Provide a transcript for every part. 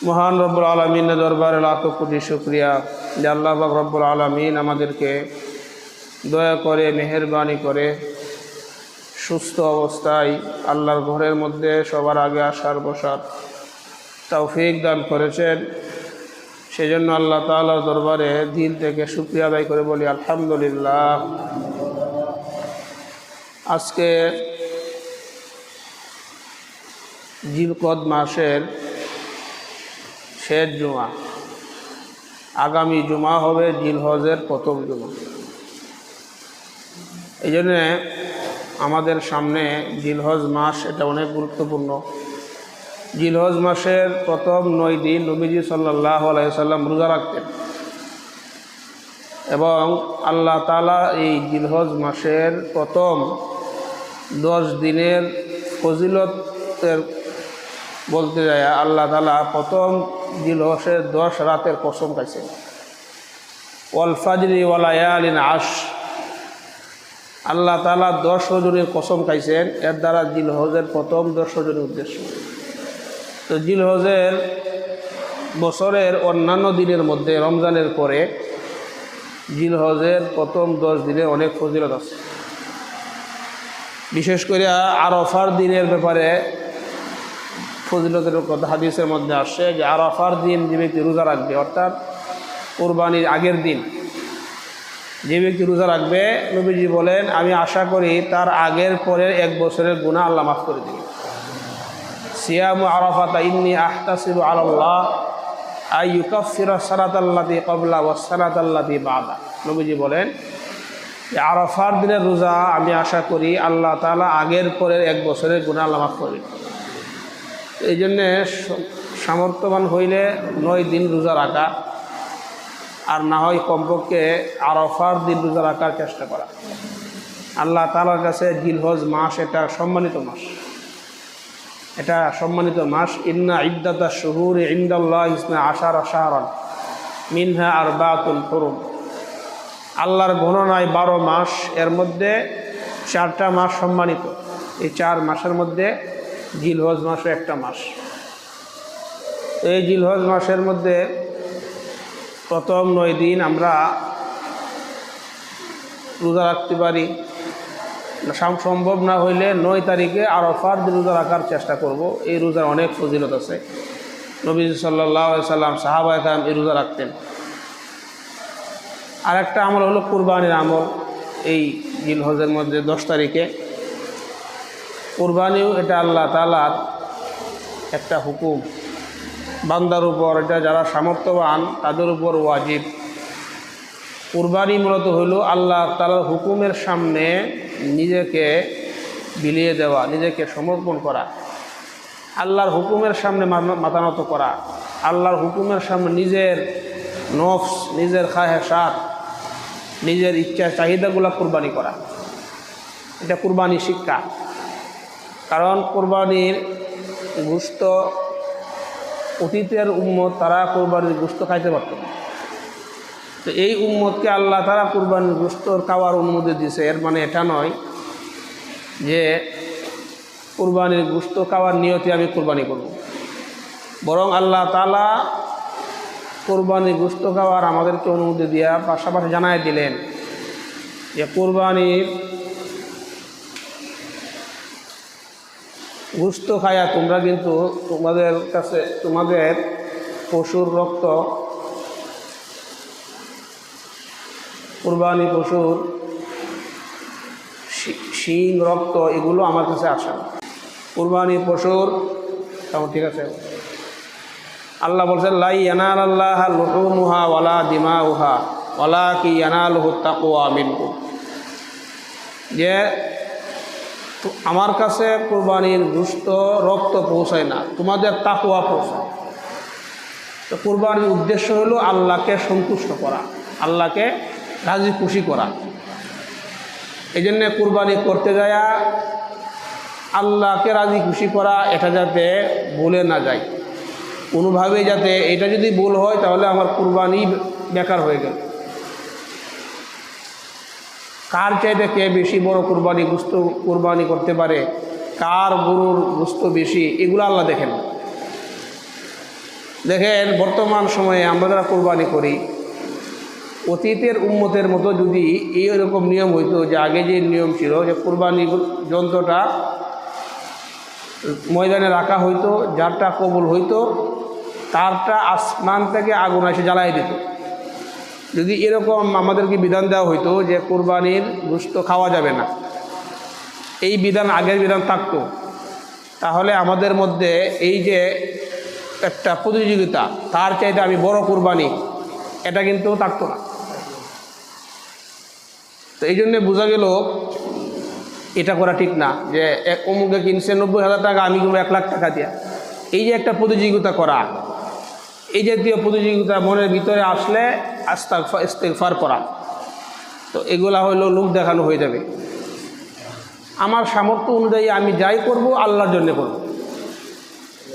মহান রব্বুল আলামিনের দরবারে লাখ কোটি শুকরিয়া যে আল্লাহ পাক রব্বুল আলামিন আমাদেরকে দয়া করে মেহেরবানি করে সুস্থ অবস্থায় আল্লাহর ঘরের মধ্যে সবার আগে আসার বসার তৌফিক দান করেছেন। সেজন্য আল্লাহ তাআলার দরবারে দিল থেকে শুকরিয়া আদায় করে বলি আলহামদুলিল্লাহ। আজকে জিলকদ মাসের শেষ জুমা, আগামী জুমা হবে জিলহজের প্রথম জুমা। এই জন্যে আমাদের সামনে জিলহজ মাস, এটা অনেক গুরুত্বপূর্ণ। জিলহজ মাসের প্রথম 9 দিন নবীজি সাল্লাল্লাহু আলাইহি সাল্লাম রোজা রাখতেন এবং আল্লাহ তাআলা এই জিলহজ মাসের প্রথম 10 দিনের ফজিলতের বলতে যায় আল্লাহ তাআলা প্রথম জিলহজের 10 রাতের কসম খাইছেন। ওয়াল ফাজরি ওয়া লায়ালিন আশর, আল্লাহ তাআলা 10 রজনীর কসম খাইছেন। এর দ্বারা জিলহজের প্রথম 10 রজনীর উদ্দেশ্য। তো জিলহজের বছরের অন্যান্য দিনের মধ্যে রমজানের পরে জিলহজের প্রথম 10 দিনে অনেক ফজিলত আছে। বিশেষ করে আরাফার দিনের ব্যাপারে ফজিলতের কথা হাদিসের মধ্যে আসছে যে আরাফার দিন যে ব্যক্তি রোজা রাখবে, অর্থাৎ কুরবানির আগের দিন যে ব্যক্তি রোজা রাখবে, নবীজি বলেন আমি আশা করি তার আগের পরের 1 বছরের গুনাহ আল্লাহ মাফ করে দিবে। সিয়ামু আরাফাতা ইন্নী আহতাসিবু আলাল্লাহ আই ইউকাফিরা সানাতাল্লাতী ক্বাবলা ওয়াস সানাতাল্লাতী বাদা। নবীজি বলেন যে আরাফার দিনের রোজা আমি আশা করি আল্লাহ তাআলা আগের পরের 1 বছরের গুনাহ আল্লাহ মাফ করে দিবে। এই জন্যে সামর্থ্যবান হইলে 9 দিন রোজা রাখা, আর না হয় কমপক্ষে আরাফার দিন রোজা রাখার চেষ্টা করা। আল্লাহ তাআলার কাছে জিলহজ মাস এটা সম্মানিত মাস, এটা সম্মানিত মাস। ইন্না ইদ্দাতাশ শুহুরি ইনদাল্লাহি 12 শাহরান মিনহা আরবাতুন হুরুম। আল্লাহর গণনায় 12 মাস, এর মধ্যে 4টা মাস সম্মানিত। এই 4 মাসের মধ্যে জিলহজ মাসও একটা মাস। এই জিলহজ মাসের মধ্যে প্রথম 9 দিন আমরা রোজা রাখতে পারি। সম্ভব না হইলে 9 তারিখে আরাফার দিন রোজা রাখার চেষ্টা করব। এই রোজার অনেক ফজিলত আছে। নবী সাল্লাল্লাহু আলাইহি সাল্লাম, সাহাবায়ে কেরাম এই রোজা রাখতেন। আর একটা আমল হলো কুরবানির আমল। এই জিলহজের মধ্যে 10 তারিখে কুরবানিও এটা আল্লাহ তাআলার একটা হুকুম, বান্দার উপর, এটা যারা সামর্থ্যবান তাদের উপর ওয়াজিব। কুরবানি মূলত হইল আল্লাহ তাআলার হুকুমের সামনে নিজেকে বিলিয়ে দেওয়া, নিজেকে সমর্পণ করা, আল্লাহর হুকুমের সামনে মাথা নত করা, আল্লাহর হুকুমের সামনে নিজের নফস, নিজের খাহেসাত, নিজের ইচ্ছা চাহিদাগুলো কুরবানি করা। এটা কুরবানি শিক্ষা। কারণ কুরবানির গোশত, অতীতের উম্মত তারা কুরবানির গোশত খাইতে পারত না। তো এই উম্মতকে আল্লাহ তাআলা কুরবানির গোশত খাওয়ার অনুমতি দিয়েছে। এর মানে এটা নয় যে কুরবানির গোশত খাওয়ার নিয়তে আমি কুরবানি করব, বরং আল্লাহ তাআলা কুরবানির গোশত খাওয়ার আমাদেরকে অনুমতি দেওয়া পাশাপাশি জানাই দিলেন যে কুরবানির গোশত খায়া তোমরা কিন্তু তোমাদের কাছে তোমাদের পশুর রক্ত, কুরবানি পশুর শিং, রক্ত, এগুলো আমার কাছে আসে না। কুরবানি পশুর ঠিক আছে। আল্লাহ বলছেন লা ইয়ানালাল্লাহা লুহুমুহা ওয়ালা দিমাউহা ওয়ালাকিন ইয়ানালুহুত তাকওয়া মিনকুম, যে আমার কাছে কুরবানির গোশত রক্ত পৌঁছায় না, তোমাদের তাকওয়া পৌঁছায়। তো কুরবানির উদ্দেশ্য হলো আল্লাহকে সন্তুষ্ট করা, আল্লাহকে রাজি খুশি করা। এই জন্যে কুরবানি করতে যায় আল্লাহকে রাজি খুশি করা, এটা যাতে ভুলে না যায় কোনোভাবেই। যাতে এটা যদি ভুল হয় তাহলে আমার কুরবানি বেকার হয়ে গেল। কার চাইতে কে বেশি বড় কুরবানি গোশত কুরবানি করতে পারে, কার গরুর গোশত বেশি, এগুলো আল্লাহ দেখেন। দেখেন বর্তমান সময়ে আমরা যারা কোরবানি করি, অতীতের উম্মতের মতো যদি এইরকম নিয়ম হইতো, যে আগে যে নিয়ম ছিল যে কোরবানি যন্ত্রটা ময়দানে রাখা হইতো, যারটা কবুল হইতো তারটা আসমান থেকে আগুন এসে জ্বালাই দিত। যদি এরকম আমাদেরকে বিধান দেওয়া হইতো যে কোরবানির গোশত খাওয়া যাবে না, এই বিধান আগের বিধান থাকতো, তাহলে আমাদের মধ্যে এই যে একটা প্রতিযোগিতা, তার চাইতে আমি বড় কোরবানি, এটা কিন্তু থাকতো না। তো এই জন্যে বোঝা গেল এটা করা ঠিক না, যে অমুকে কিনছে 90,000 টাকা, আমি কিনবো 1 লাখ টাকা দিয়া। এই যে একটা প্রতিযোগিতা করা, এই জাতীয় প্রতিযোগিতা মনের ভিতরে আসলে ইস্তেগফার করা, তো এগুলা হইলো লোক দেখানো হয়ে যাবে। আমার সামর্থ্য অনুযায়ী আমি যাই করব আল্লাহর জন্যে করব,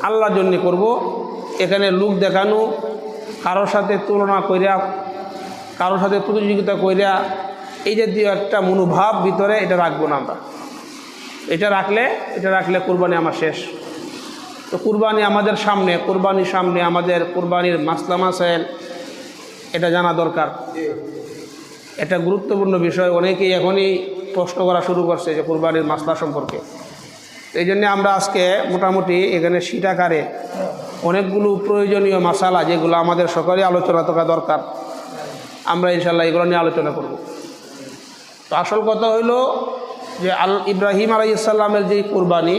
আল্লাহর জন্যে করব। এখানে লোক দেখানো, কারোর সাথে তুলনা কইরা, কারোর সাথে প্রতিযোগিতা কইরা, এই জাতীয় একটা মনোভাব ভিতরে এটা রাখবো না আমরা। এটা রাখলে কোরবানি আমার শেষ। তো কোরবানি আমাদের সামনে, কোরবানির সামনে আমাদের কোরবানির মাসলা মাসাইল এটা জানা দরকার। এটা গুরুত্বপূর্ণ বিষয়। অনেকেই এখনই প্রশ্ন করা শুরু করছে যে কোরবানির মাসলা সম্পর্কে। এই জন্যে আমরা আজকে মোটামুটি এখানে শীতাকারে অনেকগুলো প্রয়োজনীয় মাসালা, যেগুলো আমাদের সকলে আলোচনা করা দরকার, আমরা ইনশাল্লাহ এগুলো নিয়ে আলোচনা করব। তো আসল কথা হইল যে ইব্রাহিম আলাইহিস সালামের যে কোরবানি,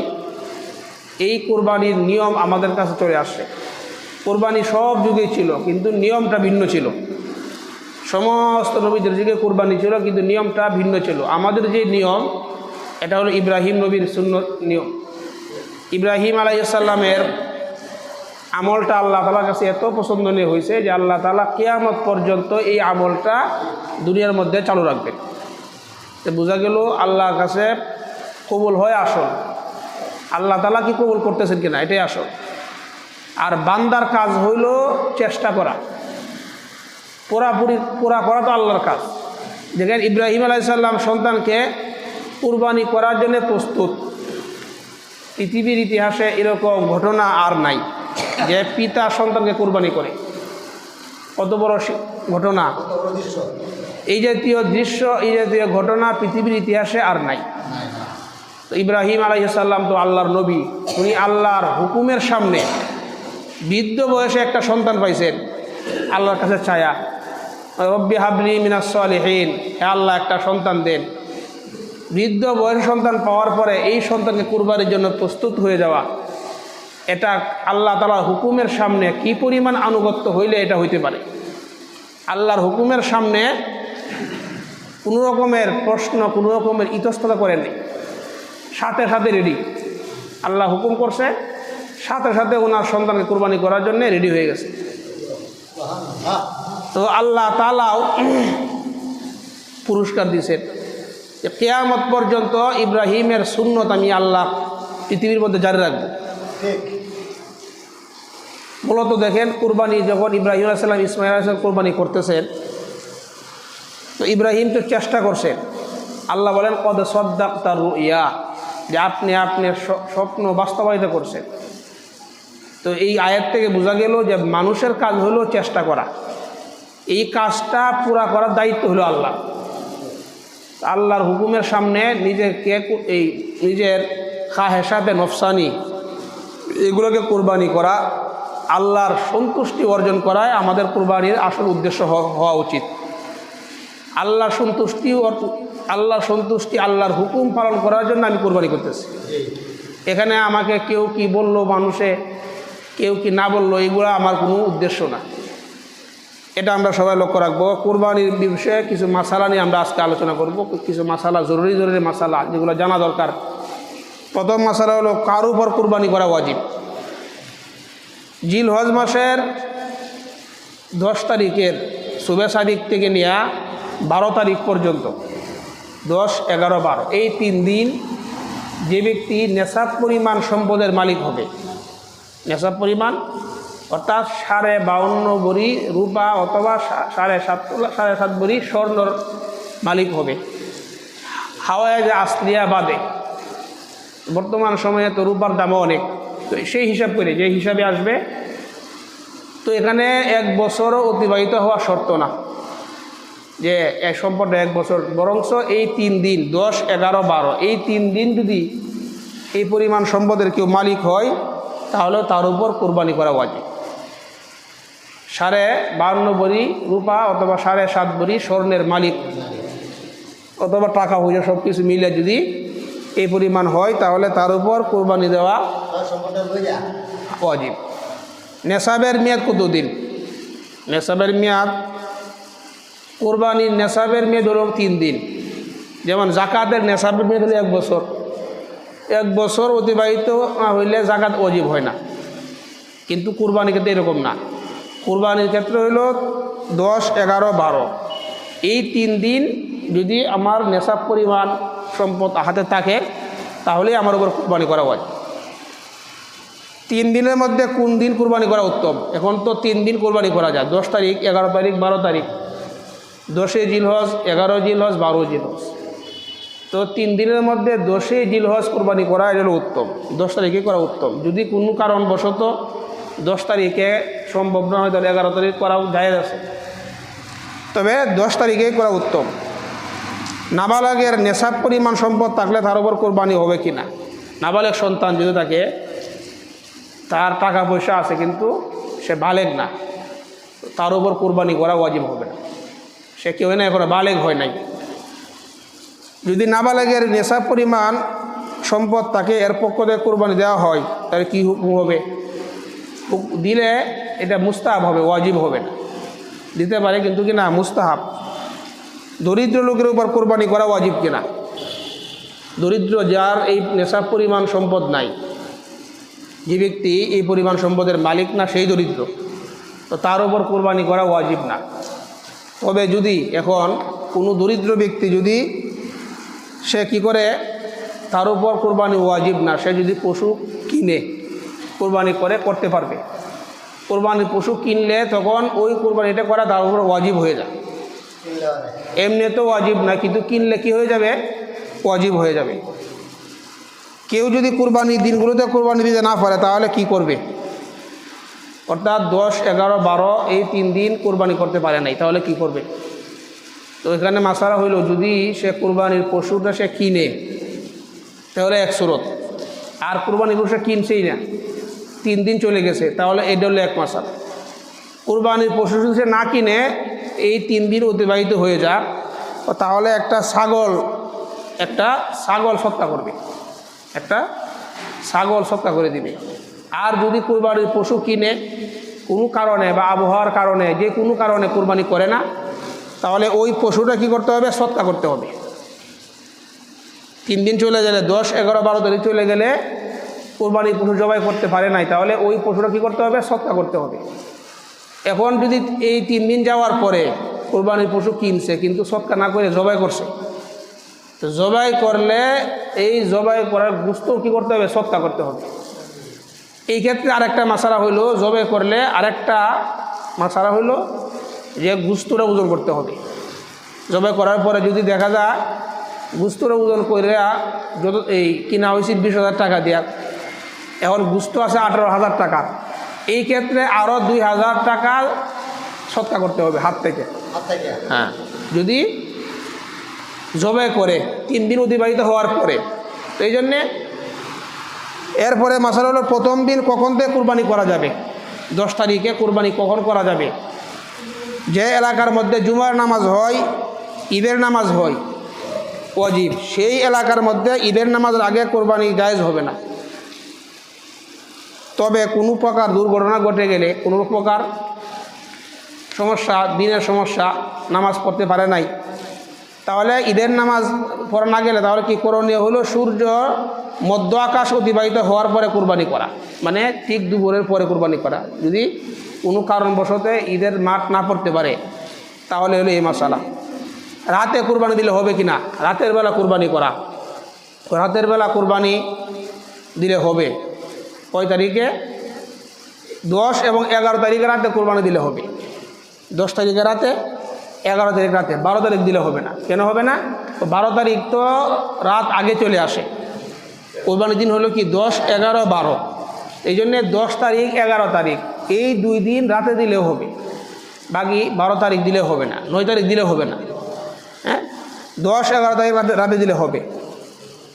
এই কোরবানির নিয়ম আমাদের কাছে চলে আসছে। কোরবানি সব যুগেই ছিল, কিন্তু নিয়মটা ভিন্ন ছিল। সমস্ত নবীদের যুগে কোরবানি ছিল, কিন্তু নিয়মটা ভিন্ন ছিল। আমাদের যে নিয়ম, এটা হলো ইব্রাহিম নবীর সুন্নত নিয়ম। ইব্রাহিম আলাইহিস সালামের আমলটা আল্লাহ তাআলার কাছে এত পছন্দনীয় হয়েছে যে আল্লাহ তাআলা কিয়ামত পর্যন্ত এই আমলটা দুনিয়ার মধ্যে চালু রাখবেন। তো বোঝা গেল আল্লাহর কাছে কবুল হয় আসল, আল্লাহ তাআলা কি কবুল করতেছেন কিনা এটাই আসল। আর বান্দার কাজ হইল চেষ্টা করা, পুরা করা তো আল্লাহর কাজ। দেখেন ইব্রাহিম আলাইহিস সালাম সন্তানকে কুরবানি করার জন্য প্রস্তুত। পৃথিবীর ইতিহাসে এরকম ঘটনা আর নাই যে পিতা সন্তানকে কুরবানি করে। কত বড় ঘটনা, এই জাতীয় দৃশ্য, এই জাতীয় ঘটনা পৃথিবীর ইতিহাসে আর নাই। তো ইব্রাহিম আলাইহিস সালাম তো আল্লাহর নবী, উনি আল্লাহর হুকুমের সামনে বৃদ্ধ বয়সে একটা সন্তান পাইছেন। আল্লাহর কাছে ছায়া, রব্বি হাবলি মিনাস সালিহিন, হে আল্লাহ একটা সন্তান দেন। বৃদ্ধ বয়সে সন্তান পাওয়ার পরে এই সন্তানকে কুরবানির জন্য প্রস্তুত হয়ে যাওয়া, এটা আল্লাহ তাআলার হুকুমের সামনে কি পরিমাণ আনুগত্য হইলে এটা হইতে পারে। আল্লাহর হুকুমের সামনে কোনো রকমের প্রশ্ন, কোনো রকমের ইতস্ততা করেননি, সাথে সাথে রেডি। আল্লাহ হুকুম করছে, সাথে সাথে ওনার সন্তানকে কুরবানি করার জন্য রেডি হয়ে গেছে। তো আল্লাহ তাআলাও পুরস্কার দিয়েছেন যে কিয়ামত পর্যন্ত ইব্রাহিমের সুন্নত আমি আল্লাহ পৃথিবীর মধ্যে জারি রাখব। মূলত দেখেন কুরবানি যখন ইব্রাহিম আলাইহিস সালাম ইসমাঈল আলাইহিস সালাম কুরবানি করতেছেন, তো ইব্রাহিম তো চেষ্টা করছেন। আল্লাহ বলেন কদ সাদ্দাকতা রুইয়া, যে আপনি আপনার স্বপ্ন বাস্তবায়িত করছেন। তো এই আয়াত থেকে বোঝা গেল যে মানুষের কাজ হলো চেষ্টা করা, এই কাজটা পুরা করার দায়িত্ব হলো আল্লাহ। আল্লাহর হুকুমের সামনে নিজেকে এই নিজের খাহেসাতে নফসানি এগুলোকে কোরবানি করা, আল্লাহর সন্তুষ্টি অর্জন করায় আমাদের কোরবানির আসল উদ্দেশ্য হওয়া উচিত। আল্লাহর সন্তুষ্টি আল্লাহর হুকুম পালন করার জন্য আমি কোরবানি করতেছি। এখানে আমাকে কেউ কি বললো, মানুষে কেউ কি না বললো, এগুলো আমার কোনো উদ্দেশ্য না। এটা আমরা সবাই লক্ষ্য রাখবো। কোরবানির বিষয়ে কিছু মাসালা নিয়ে আমরা আজকে আলোচনা করব। কিছু মাসালা, জরুরি মাসালা যেগুলো জানা দরকার। প্রথম মাসালা হলো কার উপর কোরবানি করা ওয়াজিব। জিলহজ মাসের 10 তারিখের শুভে তারিখ থেকে নিয়ে 12 তারিখ পর্যন্ত, 10, 11, 12 এই 3 দিন যে ব্যক্তি নেশাব পরিমাণ সম্পদের মালিক হবে, নেশাব পরিমাণ অর্থাৎ 52.5 ভরি রূপা অথবা 7.5 ভরি স্বর্ণর মালিক হবে, হাওয়ায় আসলিয়া বাদে। বর্তমান সময়ে তো রূপার দামও অনেক, তো সেই হিসাব করে যে হিসাবে আসবে তো এখানে 1 বছরও অতিবাহিত হওয়া শর্ত না যে এক সম্পদ 1 বছর, বরঞ্চ এই 3 দিন 10, 11, 12 এই 3 দিন যদি এই পরিমাণ সম্পদের কেউ মালিক হয় তাহলে তার উপর কোরবানি করা ওয়াজিব। 52.5 ভরি রূপা অথবা 7.5 ভরি স্বর্ণের মালিক অথবা টাকা পয়সা সব কিছু মিলে যদি এই পরিমাণ হয় তাহলে তার উপর কোরবানি দেওয়া ওয়াজিব। নেশাবের মেয়াদ কতদিন? নেশাবের মেয়াদ, কোরবানির নেশাবের মেয়াদ হলো 3 দিন। যেমন জাকাতের নেশাবের মেয়াদ হলো 1 বছর। 1 বছর অতিবাহিত না হইলে জাকাত ওয়াজিব হয় না, কিন্তু কোরবানির ক্ষেত্রে এরকম না। কোরবানির ক্ষেত্রে হইল 10, 11, 12 এই 3 দিন যদি আমার নেশাব পরিমাণ সম্পদ হাতে থাকে তাহলেই আমার উপর কোরবানি করা হয়। 3 দিনের মধ্যে কোন দিন কোরবানি করা উত্তম? এখন তো 3 দিন কোরবানি করা যায়, 10 তারিখ, 11 তারিখ, 12 তারিখ, 10 জিলহজ, 11 জিলহজ, 12 জিলহজ। তো 3 দিনের মধ্যে 10 জিলহজ কোরবানি করা এটা হলো উত্তম, 10 তারিখে করা উত্তম। যদি কোনো কারণবশত 10 তারিখে সম্ভব না হয় তাহলে 11 তারিখ করাও জায়েজ আছে, তবে 10 তারিখেই করা উত্তম। নাবালকের নেশাব পরিমাণ সম্পদ থাকলে তার উপর কোরবানি হবে কি না? নাবালক সন্তান যদি থাকে, তার টাকা পয়সা আছে কিন্তু সে বালেগ না, তার উপর কোরবানি করা ওয়াজিব হবে না। সে কেউ না, এখন বালেগ হয় নাই। যদি নাবালকের নেশাব পরিমাণ সম্পদ তাকে এর পক্ষ থেকে কোরবানি দেওয়া হয় তাহলে কী হুকুম হবে? দিলে এটা মুস্তাহাব হবে, ওয়াজিব হবে না। দিতে পারে কিন্তু কি না, মুস্তাহাব। দরিদ্র লোকের উপর কোরবানি করা ওয়াজিব কিনা? দরিদ্র, যার এই নেশাব পরিমাণ সম্পদ নাই, যে ব্যক্তি এই পরিমাণ সম্পদের মালিক না, সেই দরিদ্র, তো তার উপর কোরবানি করা ওয়াজিব না। তবে যদি এখন কোনো দরিদ্র ব্যক্তি যদি সে কি করে, তার উপর কোরবানি ওয়াজিব না, সে যদি পশু কিনে কোরবানি করতে পারবে। কোরবানির পশু কিনলে তখন ওই কোরবানিটা করা তার উপর ওয়াজিব হয়ে যায়। এমনি তো ওয়াজিব না, কিন্তু কিনলে কি হয়ে যাবে? ওয়াজিব হয়ে যাবে। কেউ যদি কোরবানির দিনগুলোতে কোরবানি দিতে না পারে তাহলে কি করবে? অর্থাৎ 10, 11, 12 এই 3 দিন কোরবানি করতে পারে নাই, তাহলে কি করবে? তো এখানে মাসালা হইল, যদি সে কোরবানির পশুটা সে কিনে তাহলে 1 সুরত, আর কোরবানির পশু কিনছেই না, 3 দিন চলে গেছে, তাহলে এটা হলো 1 মাসালা। কোরবানির পশু যদি সে না কিনে এই 3 দিন অতিবাহিত হয়ে যাক, তাহলে একটা ছাগল সৎকা করবে, একটা ছাগল সৎকা করে দিবে। আর যদি কোরবানির পশু কিনে কোনো কারণে বা আবহাওয়ার কারণে, যে কোনো কারণে কোরবানি করে না, তাহলে ওই পশুটা কী করতে হবে? সৎকা করতে হবে। 3 দিন চলে গেলে, 10, 11, 12 তারিখ চলে গেলে কোরবানির পশু জবাই করতে পারে নাই, তাহলে ওই পশুটা কী করতে হবে? সৎকা করতে হবে। এখন যদি এই 3 দিন যাওয়ার পরে কোরবানির পশু কিনছে কিন্তু সৎকা না করে জবাই করছে, তো জবাই করলে এই জবাই করার গোশত কী করতে হবে? সৎকা করতে হবে। এই ক্ষেত্রে আরেকটা মাসালা হইল, জবাই করলে আরেকটা মাসালা হইল যে গোশতটা ওজন করতে হবে। জবাই করার পরে যদি দেখা যায় গোশতটা ওজন করে যত এই কিনা হয়েছে 20,000 টাকা দেওয়া, এখন গোশত আছে 18,000 টাকা, এই ক্ষেত্রে আরও 2,000 টাকা সৎকা করতে হবে হাত থেকে। হ্যাঁ, যদি জবাই করে 3 দিন অতিবাহিত হওয়ার পরে। তো এই জন্যে এরপরে মাসালা হলো, প্রথম দিন কখন থেকে কোরবানি করা যাবে? 10 তারিখে কোরবানি কখন করা যাবে? যে এলাকার মধ্যে জুমার নামাজ হয়, ঈদের নামাজ হয় ওয়াজিব, সেই এলাকার মধ্যে ঈদের নামাজের আগে কোরবানি জায়েজ হবে না। তবে কোনো প্রকার দুর্ঘটনা ঘটে গেলে, কোনো প্রকার সমস্যা, দিনের সমস্যা, নামাজ পড়তে পারে নাই, তাহলে ঈদের নামাজ পড়া না গেলে তাহলে কি করণীয় হলো? সূর্য মধ্য আকাশ অতিবাহিত হওয়ার পরে কোরবানি করা, মানে ঠিক দুপুরের পরে কোরবানি করা। যদি কোনো কারণবশত ঈদের মাঠ না পড়তে পারে তাহলে হলো এই মাসালা। রাতে কোরবানি দিলে হবে কি না? রাতের বেলা কোরবানি করা, রাতের বেলা কোরবানি দিলে হবে। কয় তারিখে? 10 এবং 11 তারিখে রাতে কোরবানি দিলে হবে। 10 তারিখে রাতে, 11 তারিখ রাতে, 12 তারিখ দিলে হবে না। কেন হবে না? 12 তারিখ তো রাত আগে চলে আসে। কোরবানির দিন হলো কি 10, 11, 12, এই জন্যে 10 তারিখ, 11 তারিখ এই 2 দিন রাতে দিলেও হবে, বাকি 12 তারিখ দিলেও হবে না, 9 তারিখ দিলেও হবে না, হ্যাঁ 10-11 তারিখ রাতে দিলে হবে।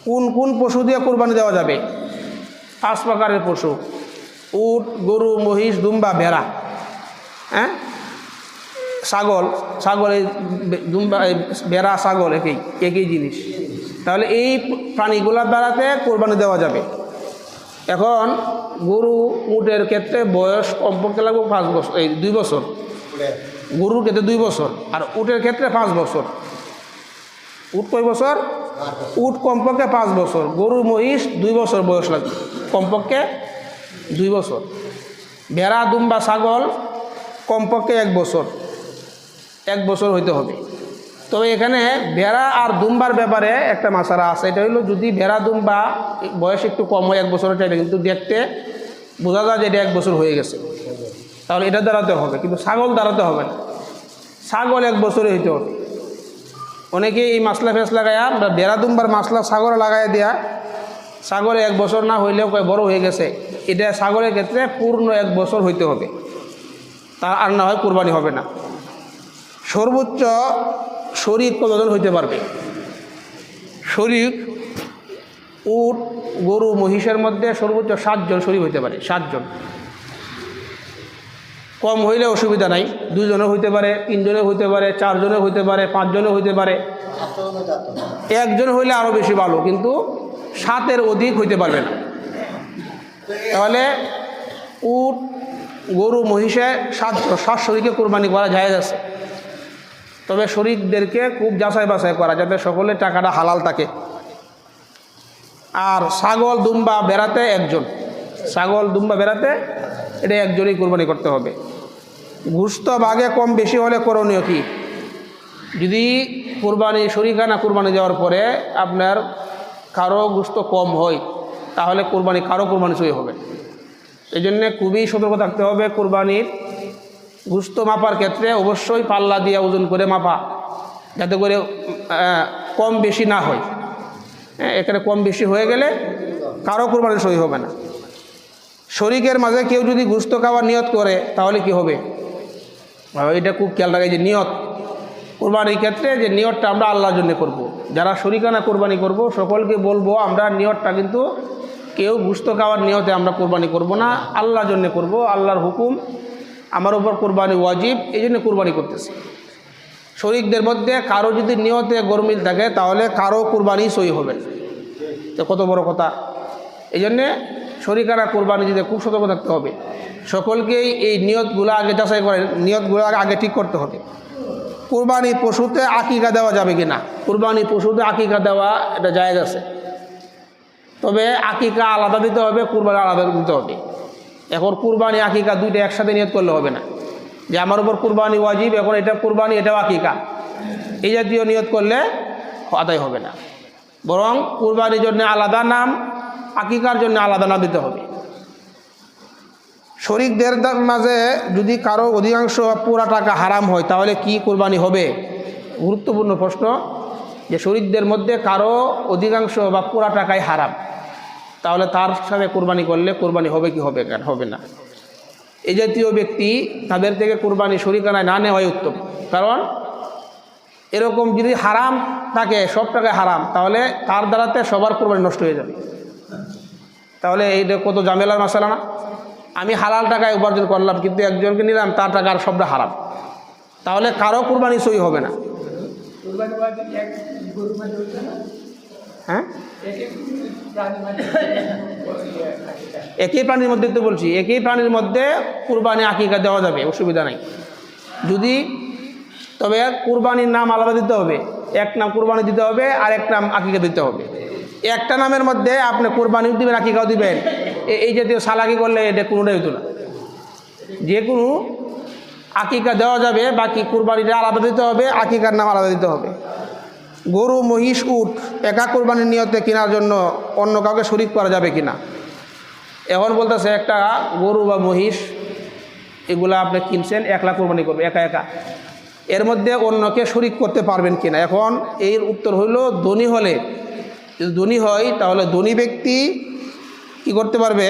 কোন কোন পশু দিয়ে কোরবানি দেওয়া যাবে? 5 প্রকারের পশু: উট, গরু, মহিষ, দুম্বা, ভেড়া, হ্যাঁ ছাগল এই দুম্বা, ভেড়া, ছাগল একই জিনিস। তাহলে এই প্রাণীগুলোর দ্বারাতে কোরবানি দেওয়া যাবে। এখন গরু, উটের ক্ষেত্রে বয়স কমপক্ষে লাগবে 5 বছর, 2 বছর। গরুর ক্ষেত্রে 2 বছর, আর উটের ক্ষেত্রে 5 বছর। উট কয় বছর? উট কমপক্ষে 5 বছর। গরু, মহিষ 2 বছর বয়স লাগবে, কমপক্ষে 2 বছর। ভেড়া, দুম্বা, ছাগল কমপক্ষে 1 বছর, 1 বছর হইতে হবে। তবে এখানে ভেড়া আর দুম্বার ব্যাপারে একটা মাসালা আছে। এটা হলো যদি ভেড়া দুম্বা বয়স একটু কম হয় 1 বছরের চাইলে, কিন্তু দেখতে বোঝা যায় যে এটা 1 বছর হয়ে গেছে, তাহলে এটা দাঁড়াতে হবে। কিন্তু ছাগল দাঁড়াতে হবে না, ছাগল 1 বছরে হইতে হবে। অনেকে এই মাসলা ফেস লাগায়া ভেড়া দুম্বার মাসলা ছাগল লাগাই দেয়া, ছাগলে 1 বছর না হইলেও বড় হয়ে গেছে, এটা ছাগলের ক্ষেত্রে পূর্ণ 1 বছর হইতে হবে, তা আর না হয় কোরবানি হবে না। সর্বোচ্চ শরীক কতজন হইতে পারবে? শরীক উট, গরু, মহিষের মধ্যে সর্বোচ্চ 7 জন শরীক হইতে পারে, 7 জন। কম হইলে অসুবিধা নাই, 2 জনে হইতে পারে, 3 জনে হইতে পারে, 4 জনে হইতে পারে, 5 জনে হইতে পারে। 1 জন হইলে আরও বেশি ভালো, কিন্তু 7-এর অধিক হইতে পারবে না। তাহলে উট, গরু, মহিষে 7 শরীকে কোরবানি করা জায়েজ আছে। তবে শরীকদেরকে খুব যাচাই বাছাই করা, যাতে সকলের টাকাটা হালাল থাকে। আর ছাগল, দুম্বা, বেড়াতে 1 জন, ছাগল, দুম্বা, বেড়াতে এটা 1 জনই কোরবানি করতে হবে। গোশত ভাগে কম বেশি হলে করণীয় কি? যদি কোরবানি শরীকানা কোরবানি দেওয়ার পরে আপনার কারো গোশত কম হয়, তাহলে কারো কোরবানি সই হবে। এই জন্যে খুবই সতর্ক থাকতে হবে। কোরবানির গোশত মাপার ক্ষেত্রে অবশ্যই পাল্লা দিয়ে ওজন করে মাপা, যাতে করে কম বেশি না হয়। এখানে কম বেশি হয়ে গেলে কারো কোরবানি সই হবে না। শরীকের মাঝে কেউ যদি গোশত খাওয়ার নিয়ত করে, তাহলে কি হবে? এটা খুব খেয়াল রাখে যে নিয়ত কোরবানির ক্ষেত্রে, যে নিয়তটা আমরা আল্লাহর জন্য করব। যারা শরীকানা কোরবানি করব সকলকে বলবো, আমরা নিয়তটা কিন্তু কেউ গোশত খাওয়ার নিয়তে আমরা কোরবানি করব না, আল্লাহর জন্য করব। আল্লাহর হুকুম, আমার উপর কোরবানি ওয়াজিব, এই জন্য কোরবানি করতেছি। শরীকদের মধ্যে কারো যদি নিয়তে গরমিল থাকে, তাহলে কারো কোরবানি সই হবে। তো কত বড় কথা! এই জন্যে শরীকানা কোরবানি দিতে খুব সতর্ক থাকতে হবে। সকলকেই এই নিয়তগুলো আগে যাচাই করে, নিয়তগুলো আগে ঠিক করতে হবে। কোরবানি পশুতে আকিকা দেওয়া যাবে কি না? কোরবানি পশুতে আকিকা দেওয়া এটা জায়েজ আছে, তবে আকিকা আলাদা দিতে হবে, কোরবানি আলাদা দিতে হবে। এখন কোরবানি আকিকা দুইটা একসাথে নিয়ত করলে হবে না, যে আমার উপর কোরবানি ওয়াজিব, এখন এটা কোরবানি এটাও আকিকা, এই জাতীয় নিয়ত করলে আদায় হবে না। বরং কোরবানির জন্য আলাদা নাম, আকিকার জন্য আলাদা নাম দিতে হবে। শরীকদের মাঝে যদি কারো অধিকাংশ পুরা টাকা হারাম হয়, তাহলে কি কোরবানি হবে? গুরুত্বপূর্ণ প্রশ্ন। যে শরীকদের মধ্যে কারো অধিকাংশ বা পুরা টাকাই হারাম, তাহলে তার সাথে কোরবানি করলে কোরবানি হবে কি হবে না? এই জাতীয় ব্যক্তি, তাদের থেকে কোরবানি শরীকানায় না নেওয়াই উত্তম। কারণ এরকম যদি হারাম থাকে, সব টাকায় হারাম, তাহলে তার দ্বারাতে সবার কোরবানি নষ্ট হয়ে যাবে। তাহলে এইটা কত ঝামেলার মশলা না? আমি হালাল টাকায় উপার্জন করলাম, কিন্তু একজনকে নিলাম, তার টাকা আর সবটা হারাম, তাহলে কারো কোরবানি সই হবে না। হ্যাঁ, একই প্রাণীর মধ্যে তো বলছি, একই প্রাণীর মধ্যে কোরবানি আকিকা দেওয়া যাবে, অসুবিধা নাই। যদি, তবে কোরবানির নাম আলাদা দিতে হবে। এক নাম কোরবানি দিতে হবে, আর এক নাম আকিকা দিতে হবে। একটা নামের মধ্যে আপনি কোরবানিও দিবেন, আকিকাও দিবেন, এই জাতীয় সালাকি করলে এটা কোনোটাই হতো না। যে কোনো আকিকা দেওয়া যাবে, বাকি কোরবানিটা আলাদা দিতে হবে, আকিকার নাম আলাদা দিতে হবে। গরু, মহিষ, উট একা কোরবানির নিয়তে কেনার জন্য অন্য কাউকে শরীক করা যাবে কিনা? এখন বলতেছে একটা গরু বা মহিষ এগুলা আপনি কিনছেন, একলা কোরবানি করবে একা একা, এর মধ্যে অন্যকে শরীক করতে পারবেন কিনা? এখন এর উত্তর হইল ধনী হলে, যদি ধনী হয় তাহলে ধনী ব্যক্তি কি করতে পারবে?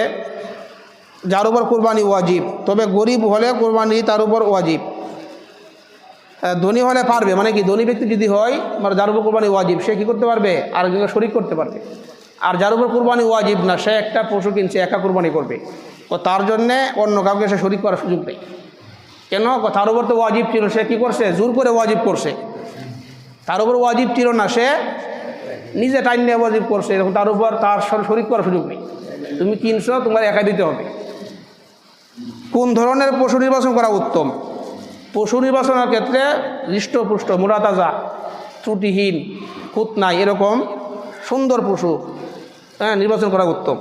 যার উপর কোরবানি ওয়াজিব, তবে গরিব হলে কোরবানি তার উপর ওয়াজিব। ধনী হলে পারবে, মানে কি ধনী ব্যক্তি যদি হয় মানে যার উপর কোরবানি ওয়াজিব সে কী করতে পারবে, আরেকজনকে শরিক করতে পারবে। আর যার উপর কোরবানি ওয়াজিব না, সে একটা পশু কিনছে একা কোরবানি করবে, ও তার জন্যে অন্য কাউকে সে শরিক করার সুযোগ নেই। কেন? তার উপর তো ওয়াজিব ছিল, সে কী করছে, জোর করে ওয়াজিব করছে। তার উপর ওয়াজিব ছিল না, সে নিজে টাইম নিয়ে ওয়াজিব করছে, এরকম তার উপর তার শরিক করার সুযোগ নেই। তুমি কিনছো, তোমার একা দিতে হবে। কোন ধরনের পশু নির্বাচন করা উত্তম? পশু নির্বাচনের ক্ষেত্রে হৃষ্টপুষ্ট, মোটাতাজা, ত্রুটিহীন, খুঁত নাই এরকম সুন্দর পশু নির্বাচন করা উত্তম।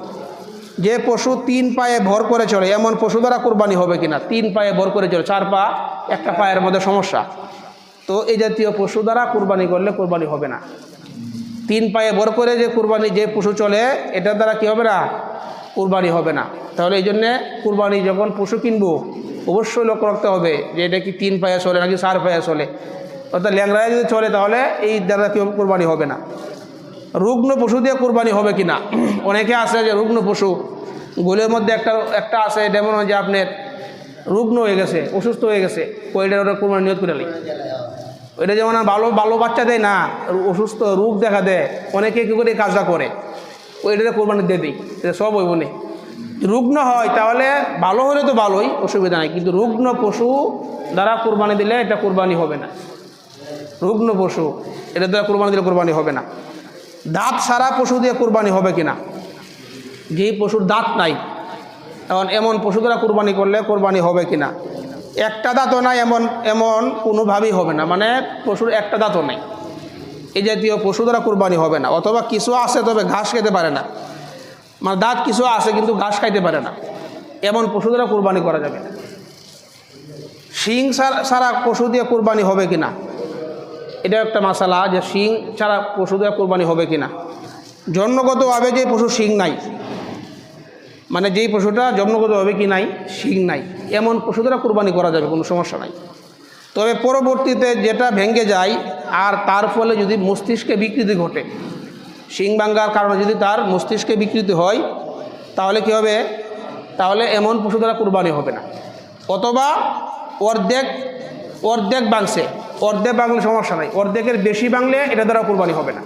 যে পশু 3 পায়ে ভর করে চলে এমন পশু দ্বারা কোরবানি হবে কিনা। 3 পায়ে ভর করে চলে, 4 পা, একটা পায়ের মধ্যে সমস্যা, তো এই জাতীয় পশু দ্বারা কোরবানি করলে কোরবানি হবে না। 3 পায়ে ভর করে যে কোরবানি, যে পশু চলে এটার দ্বারা কি হবে না, কোরবানি হবে না। তাহলে এই জন্যে কোরবানি যখন পশু কিনবো অবশ্যই লক্ষ্য রাখতে হবে যে এটা কি 3 পায়ে চলে নাকি 4 পায়ে চলে। অর্থাৎ ল্যাংড়ায় যদি চলে তাহলে এই দ্বারা কেউ কোরবানি হবে না। রুগ্ন পশু দিয়ে কোরবানি হবে কি না। অনেকে আছে যে রুগ্ন পশু, গোলের মধ্যে একটা আছে যেমন যে আপনার রুগ্ন হয়ে গেছে, অসুস্থ হয়ে গেছে, ওইটার ওটা কোরবানি নিয়ত করে নেই। ওইটা যেমন ভালো বাচ্চা দেয় না, অসুস্থ রোগ দেখা দেয়, অনেকে কী করে কাজটা করে, ওইটাতে কোরবানি দিয়ে দিই, এটা সব ওই বনে। রুগ্ন হয় তাহলে ভালো হলে তো ভালোই, অসুবিধা নাই, কিন্তু রুগ্ন পশু দ্বারা কোরবানি দিলে এটা কোরবানি হবে না। রুগ্ন পশু এটা দ্বারা কোরবানি দিলে কোরবানি হবে না। দাঁত সারা পশু দিয়ে কোরবানি হবে কিনা। যেই পশুর দাঁত নাই এমন পশু দ্বারা কোরবানি করলে কোরবানি হবে কিনা। একটা দাঁতও নাই এমন কোনোভাবেই হবে না, মানে পশুর একটা দাঁতও নাই, এই জাতীয় পশু দ্বারা কোরবানি হবে না। অথবা কিছু আছে তবে ঘাস খেতে পারে না, মানে দাঁত কিছু আছে কিন্তু ঘাস খাইতে পারে না, এমন পশু দ্বারা কোরবানি করা যাবে না। শিং ছাড়া পশু দিয়ে কোরবানি হবে কিনা, এটা একটা মাসালা যে শিং ছাড়া পশু দিয়ে কোরবানি হবে কিনা। জন্মগতভাবে যে পশু শিং নাই, মানে যেই পশুটা জন্মগতভাবে কি নাই, শিং নাই, এমন পশু দ্বারা কোরবানি করা যাবে, কোনো সমস্যা নাই। তবে পরবর্তীতে যেটা ভেঙে যায় আর তার ফলে যদি মস্তিষ্কে বিকৃতি ঘটে, শিং ভাঙ্গার কারণে যদি তার মস্তিষ্কে বিকৃতি হয় তাহলে কি হবে, তাহলে এমন পশু দ্বারা কোরবানি হবে না। অথবা অর্ধেক ভাঙছে, অর্ধেক ভাঙলে সমস্যা নাই, অর্ধেকের বেশি ভাঙলে এটা দ্বারা কোরবানি হবে না।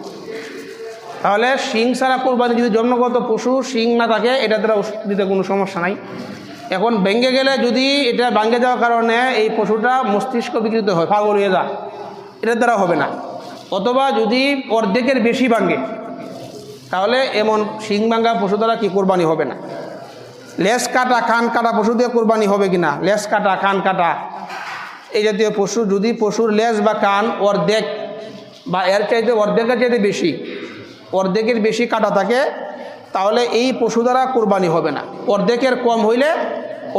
তাহলে শিং ছাড়া কোরবানি যদি জন্মগত পশু শিং না থাকে এটা দ্বারা দিতে কোনো সমস্যা নাই। এখন ভেঙে গেলে যদি এটা ভাঙে যাওয়ার কারণে এই পশুটা মস্তিষ্ক বিকৃত হয়, পাগল হয়ে যায়, এটার দ্বারা হবে না। অথবা যদি অর্ধেকের বেশি ভাঙে তাহলে এমন শিং ভাঙ্গা পশু দ্বারা কি কোরবানি হবে না। লেজ কাটা কান কাটা পশু দিয়ে কোরবানি হবে কিনা। লেজ কাটা কান কাটা এই জাতীয় পশু, যদি পশুর লেজ বা কান অর্ধেক বা এর চাইতে অর্ধেকের চাইতে বেশি, অর্ধেকের বেশি কাটা থাকে তাহলে এই পশু দ্বারা কোরবানি হবে না। অর্ধেকের কম হইলে,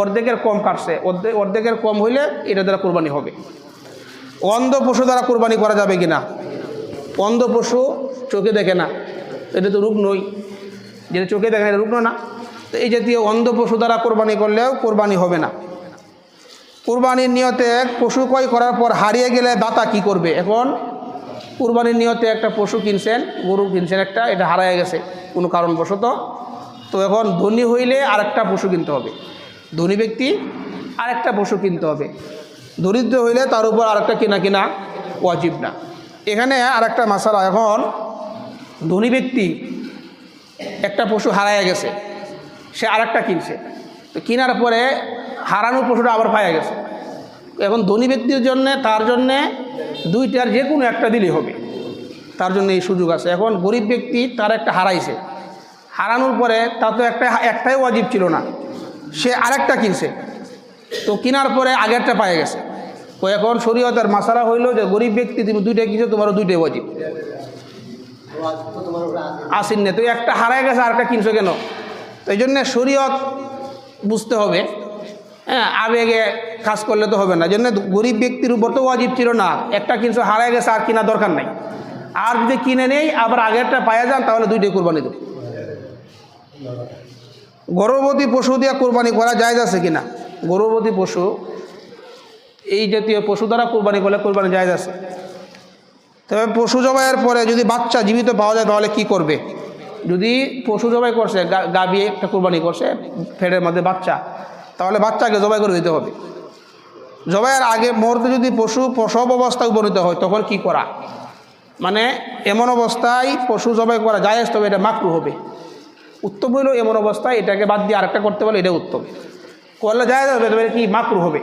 অর্ধেকের কম কাটছে, অর্ধেকের কম হইলে এটা দ্বারা কোরবানি হবে। অন্ধ পশু দ্বারা কোরবানি করা যাবে কিনা। অন্ধ পশু চোখে দেখে না, এটা তো রুগ্নই, যেটা চোখে দেখে না এটা রুগ্ন না, তো এই জাতীয় অন্ধ পশু দ্বারা কোরবানি করলেও কোরবানি হবে না। কোরবানির নিয়তে পশু ক্রয় করার পর হারিয়ে গেলে দাতা কি করবে। এখন কোরবানির নিয়তে একটা পশু কিনছেন, গরু কিনছেন একটা, এটা হারায় গেছে কোনো কারণবশত, তো এখন ধনী হইলে আরেকটা পশু কিনতে হবে, ধনী ব্যক্তি আরেকটা পশু কিনতে হবে। দরিদ্র হইলে তার উপর আরেকটা কিনা ওয়াজিব না। এখানে আরেকটা মাসালা, এখন ধনী ব্যক্তি একটা পশু হারায় গেছে, সে আরেকটা কিনছে, তো কেনার পরে হারানোর পশুটা আবার পাওয়া গেছে। এখন ধনী ব্যক্তির জন্যে, তার জন্যে দুইটার যে কোনো একটা দিলেই হবে, তার জন্য এই সুযোগ আছে। এখন গরিব ব্যক্তি তার একটা হারাইছে, হারানোর পরে তার তো একটাই ওয়াজিব ছিল না, সে আরেকটা কিনছে, তো কেনার পরে আগেরটা পায়ে গেছে। তো এখন শরীয়তের মাসালা হইল যে গরিব ব্যক্তি তুমি দুইটা কিনছো, তোমারও দুইটাই ওয়াজিব আসেন না, তো একটা হারায় গেছে আরেকটা কিনছো কেন। তো এই জন্যে শরীয়ত বুঝতে হবে, হ্যাঁ, আবেগে কাজ করলে তো হবে না। এই জন্য গরিব ব্যক্তির উপর তো ওয়াজিব ছিল না, একটা কিনছো হারায় গেছে আর কিনা দরকার নাই, আর যদি কিনে নেই আবার আগেরটা পাওয়া যান তাহলে দুইটাই কোরবানি দেব। গর্ভবতী পশু দিয়ে কোরবানি করা জায়েজ আছে কিনা। গর্ভবতী পশু, এই জাতীয় পশু দ্বারা কোরবানি করলে কোরবানি জায়েজ আছে। তবে পশু জবাইয়ের পরে যদি বাচ্চা জীবিত পাওয়া যায় তাহলে কি করবে। যদি পশু জবাই করছে, গাভী একটা কুরবানি করছে, ফেটের মধ্যে বাচ্চা, তাহলে বাচ্চাকে জবাই করে দিতে হবে। জবাইয়ের আগে মুহূর্তে যদি পশু প্রসব অবস্থায় উপনীত হয় তখন কি করা, মানে এমন অবস্থায় পশু জবাই করা জায়েজ, তবে এটা মাকরুহ হবে। উত্তম হইল এমন অবস্থায় এটাকে বাদ দিয়ে আরেকটা করতে পারলে এটা উত্তম, করলে জায়েজ হবে, তবে কি মাকরুহ হবে।